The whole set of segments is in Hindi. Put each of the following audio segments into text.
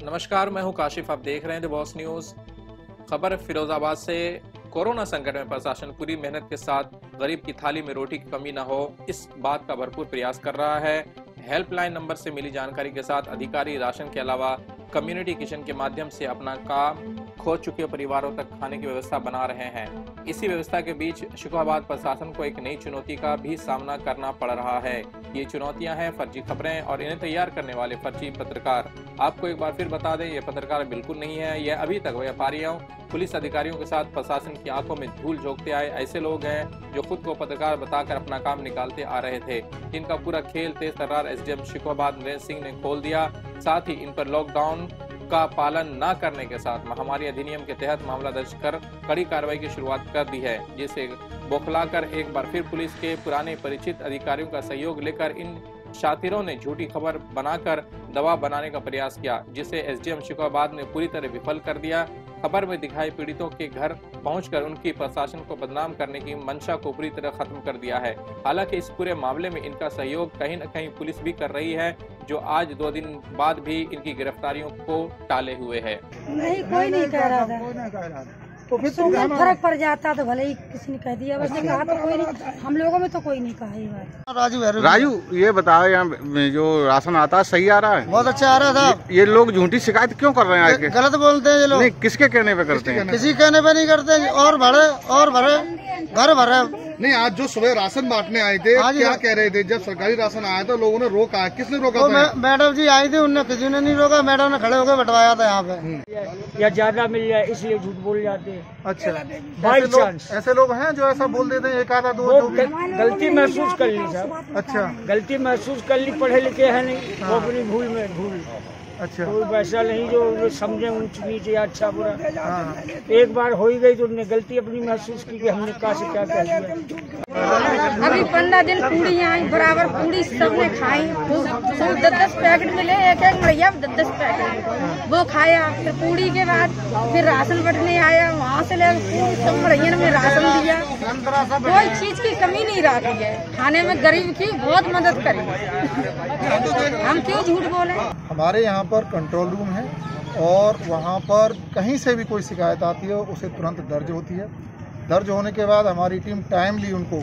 नमस्कार, मैं हूं काशिफ। आप देख रहे हैं द बॉस न्यूज। खबर फिरोजाबाद से। कोरोना संकट में प्रशासन पूरी मेहनत के साथ गरीब की थाली में रोटी की कमी न हो, इस बात का भरपूर प्रयास कर रहा है। हेल्पलाइन नंबर से मिली जानकारी के साथ अधिकारी राशन के अलावा कम्युनिटी किचन के माध्यम से अपना काम खो चुके परिवारों तक खाने की व्यवस्था बना रहे हैं। इसी व्यवस्था के बीच शिकोहाबाद प्रशासन को एक नई चुनौती का भी सामना करना पड़ रहा है। ये चुनौतियां हैं फर्जी खबरें और इन्हें तैयार करने वाले फर्जी पत्रकार। आपको एक बार फिर बता दें, ये पत्रकार बिल्कुल नहीं है। यह अभी तक व्यापारियों, पुलिस अधिकारियों के साथ प्रशासन की आंखों में धूल झोंकते आए ऐसे लोग हैं जो खुद को पत्रकार बताकर अपना काम निकालते आ रहे थे, जिनका पूरा खेल तेज तर्रार एसडीएम शिकोहाबाद नरेंद्र सिंह ने खोल दिया। साथ ही इन पर लॉकडाउन का पालन न करने के साथ महामारी अधिनियम के तहत मामला दर्ज कर कड़ी कार्रवाई की शुरुआत कर दी है, जिसे बौखलाकर एक बार फिर पुलिस के पुराने परिचित अधिकारियों का सहयोग लेकर इन शातिरों ने झूठी खबर बनाकर दबाव बनाने का प्रयास किया, जिसे एसडीएम शिकोहाबाद ने पूरी तरह विफल कर दिया। खबर में दिखाई पीड़ितों के घर पहुंचकर उनकी प्रशासन को बदनाम करने की मंशा को पूरी तरह खत्म कर दिया है। हालांकि इस पूरे मामले में इनका सहयोग कहीं न कहीं पुलिस भी कर रही है, जो आज 2 दिन बाद भी इनकी गिरफ्तारियों को टाले हुए है। नहीं, कोई नहीं कह रहा था। तो फिर तो फर्क पड़ जाता तो भले ही किसी ने कह दिया, वैसे कहा तो कोई नहीं, हम लोगों में तो कोई नहीं कहा ये बात। राजू, ये बताओ, यहाँ जो राशन आता है सही आ रहा है? बहुत अच्छा आ रहा था। ये लोग झूठी शिकायत क्यों कर रहे हैं आके? गलत बोलते हैं ये लोग। नहीं, किसके कहने पे करते हैं? किसी कहने पे नहीं करते। और भरे घर भरे। नहीं, आज जो सुबह राशन बांटने आए थे, क्या कह रहे थे? जब सरकारी राशन आया तो लोगों ने रोका, किसने रोका? मैडम जी आई थी, उनने किसी ने नहीं रोका। मैडम ने खड़े होकर बंटवाया था यहाँ पे। या ज्यादा मिल जाए इसलिए झूठ बोल जाते हैं। अच्छा, बाई चांस ऐसे लोग हैं जो ऐसा बोल देते हैं, एक आधा दो जो भी। गलती महसूस कर ली साहब। अच्छा, गलती महसूस कर ली, पढ़े लिखे है नहीं, वो अपनी भूल में भूल। अच्छा, कोई वैसा नहीं जो समझे ऊंच नीच या अच्छा बुरा। एक बार हो ही गई तो उन्होंने गलती अपनी महसूस की कि हमने कहा से क्या कह दिया। अभी 15 दिन पूड़ी आई, बराबर पूड़ी सबने खाई। 10-10 पैकेट मिले, एक मड़िया 10-10 पैकेट वो खाया। फिर पूड़ी के बाद फिर राशन बटने आया, वहाँ से ले सब मड़ियन में राशन दिया। कोई चीज की कमी नहीं रही है खाने में। गरीब की बहुत मदद करी, हम क्यों झूठ बोले। हमारे यहाँ पर कंट्रोल रूम है और वहाँ पर कहीं से भी कोई शिकायत आती है उसे तुरंत दर्ज होती है। दर्ज होने के बाद हमारी टीम टाइमली उनको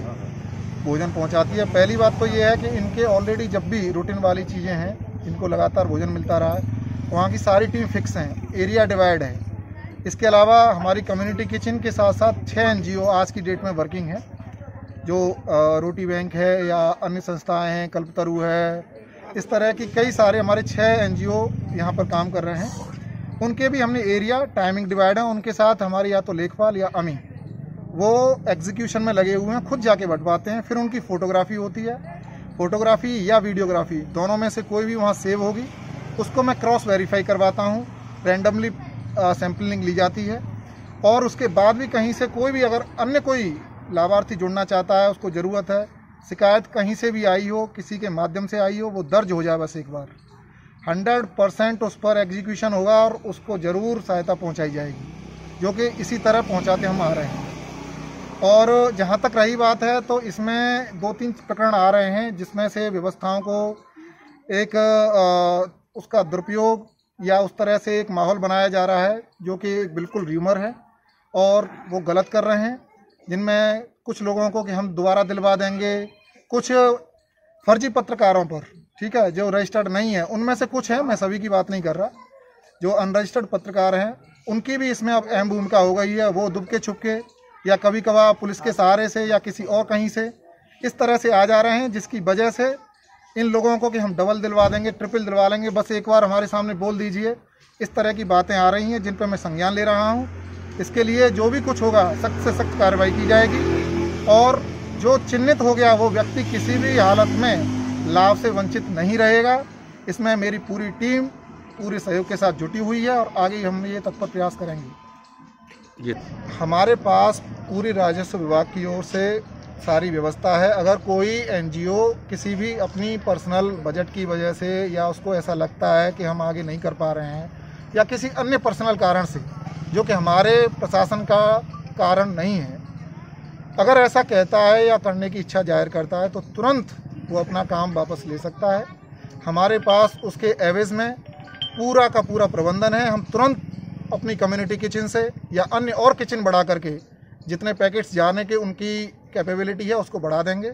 भोजन पहुँचाती है। पहली बात तो ये है कि इनके ऑलरेडी जब भी रूटीन वाली चीज़ें हैं, इनको लगातार भोजन मिलता रहा है। वहाँ की सारी टीम फिक्स हैं, एरिया डिवाइड है। इसके अलावा हमारी कम्युनिटी किचन के साथ साथ 6 NGO आज की डेट में वर्किंग है, जो रोटी बैंक है या अन्य संस्थाएँ हैं, कल्पतरू है, इस तरह की कई सारे हमारे 6 NGO यहाँ पर काम कर रहे हैं। उनके भी हमने एरिया टाइमिंग डिवाइड है। उनके साथ हमारे या तो लेखपाल या अमी वो एग्जीक्यूशन में लगे हुए हैं, खुद जाके बंटवाते हैं। फिर उनकी फ़ोटोग्राफी होती है, फ़ोटोग्राफी या वीडियोग्राफी दोनों में से कोई भी वहाँ सेव होगी, उसको मैं क्रॉस वेरीफाई करवाता हूँ। रैंडमली सैम्पलिंग ली जाती है और उसके बाद भी कहीं से कोई भी अगर अन्य कोई लाभार्थी जुड़ना चाहता है, उसको ज़रूरत है, शिकायत कहीं से भी आई हो, किसी के माध्यम से आई हो, वो दर्ज हो जाए बस एक बार। 100% उस पर एग्जीक्यूशन होगा और उसको ज़रूर सहायता पहुंचाई जाएगी, जो कि इसी तरह पहुंचाते हम आ रहे हैं। और जहां तक रही बात है तो इसमें 2-3 प्रकरण आ रहे हैं जिसमें से व्यवस्थाओं को एक उसका दुरुपयोग या उस तरह से एक माहौल बनाया जा रहा है, जो कि बिल्कुल र्यूमर है और वो गलत कर रहे हैं। जिनमें कुछ लोगों को कि हम दोबारा दिलवा देंगे, कुछ फर्जी पत्रकारों पर, ठीक है, जो रजिस्टर्ड नहीं है, उनमें से कुछ है, मैं सभी की बात नहीं कर रहा, जो अनरजिस्टर्ड पत्रकार हैं उनकी भी इसमें अब अहम भूमिका हो गई है। वो दुबके छुपके या कभी कभार पुलिस के सहारे से या किसी और कहीं से इस तरह से आ जा रहे हैं, जिसकी वजह से इन लोगों को कि हम डबल दिलवा देंगे, ट्रिपल दिलवा लेंगे, बस एक बार हमारे सामने बोल दीजिए। इस तरह की बातें आ रही हैं जिन पर मैं संज्ञान ले रहा हूँ। इसके लिए जो भी कुछ होगा सख्त से सख्त कार्रवाई की जाएगी और जो चिन्हित हो गया वो व्यक्ति किसी भी हालत में लाभ से वंचित नहीं रहेगा। इसमें मेरी पूरी टीम पूरे सहयोग के साथ जुटी हुई है और आगे हम ये तत्पर प्रयास करेंगे। हमारे पास पूरी राजस्व विभाग की ओर से सारी व्यवस्था है। अगर कोई NGO किसी भी अपनी पर्सनल बजट की वजह से या उसको ऐसा लगता है कि हम आगे नहीं कर पा रहे हैं या किसी अन्य पर्सनल कारण से, जो कि हमारे प्रशासन का कारण नहीं है, अगर ऐसा कहता है या करने की इच्छा जाहिर करता है तो तुरंत वो अपना काम वापस ले सकता है। हमारे पास उसके एवज में पूरा का पूरा प्रबंधन है। हम तुरंत अपनी कम्युनिटी किचन से या अन्य और किचन बढ़ा करके जितने पैकेट्स जाने के उनकी कैपेबिलिटी है उसको बढ़ा देंगे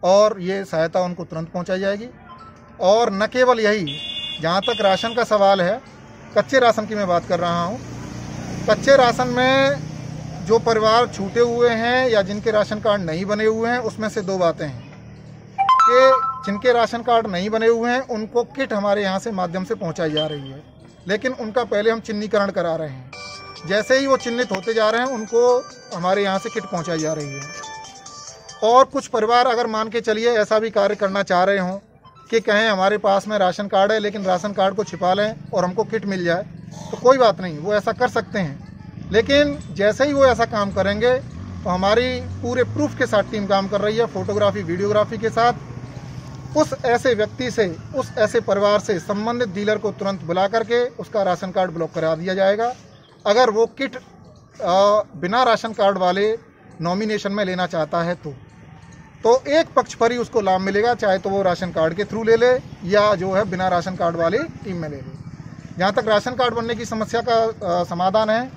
और ये सहायता उनको तुरंत पहुंचाई जाएगी। और न केवल यही, जहाँ तक राशन का सवाल है, कच्चे राशन की मैं बात कर रहा हूँ। कच्चे राशन में जो परिवार छूटे हुए हैं या जिनके राशन कार्ड नहीं बने हुए हैं, उसमें से दो बातें हैं कि जिनके राशन कार्ड नहीं बने हुए हैं उनको किट हमारे यहाँ से माध्यम से पहुँचाई जा रही है, लेकिन उनका पहले हम चिन्हीकरण करा रहे हैं। जैसे ही वो चिन्हित होते जा रहे हैं उनको हमारे यहाँ से किट पहुँचाई जा रही है। और कुछ परिवार अगर मान के चलिए ऐसा भी कार्य करना चाह रहे हों कि कहें हमारे पास में राशन कार्ड है लेकिन राशन कार्ड को छिपा लें और हमको किट मिल जाए, तो कोई बात नहीं, वो ऐसा कर सकते हैं। लेकिन जैसे ही वो ऐसा काम करेंगे तो हमारी पूरे प्रूफ के साथ टीम काम कर रही है, फोटोग्राफी वीडियोग्राफी के साथ। उस ऐसे व्यक्ति से, उस ऐसे परिवार से संबंधित डीलर को तुरंत बुला करके उसका राशन कार्ड ब्लॉक करा दिया जाएगा। अगर वो किट बिना राशन कार्ड वाले नॉमिनेशन में लेना चाहता है तो एक पक्ष पर ही उसको लाभ मिलेगा, चाहे तो वो राशन कार्ड के थ्रू ले ले या जो है बिना राशन कार्ड वाली टीम में ले ले। जहाँ तक राशन कार्ड बनने की समस्या का समाधान है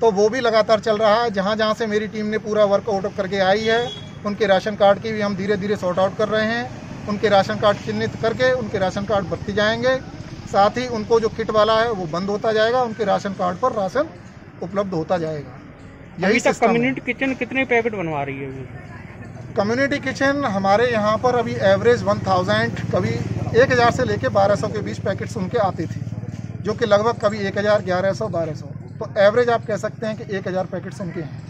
तो वो भी लगातार चल रहा है। जहाँ जहाँ से मेरी टीम ने पूरा वर्क आउट करके आई है उनके राशन कार्ड की भी हम धीरे धीरे सॉर्ट आउट कर रहे हैं। उनके राशन कार्ड चिन्हित करके उनके राशन कार्ड भरते जाएंगे, साथ ही उनको जो किट वाला है वो बंद होता जाएगा, उनके राशन कार्ड पर राशन उपलब्ध होता जाएगा। यही तक कम्युनिटी किचन कितने पैकेट बनवा रही है? कम्युनिटी किचन हमारे यहाँ पर अभी एवरेज 1000, कभी 1000 से लेके 1200 के बीच पैकेट्स उनके आते थे, जो कि लगभग कभी 1000, 1100, 1200, तो एवरेज आप कह सकते हैं कि 1000 पैकेट्स उनके हैं।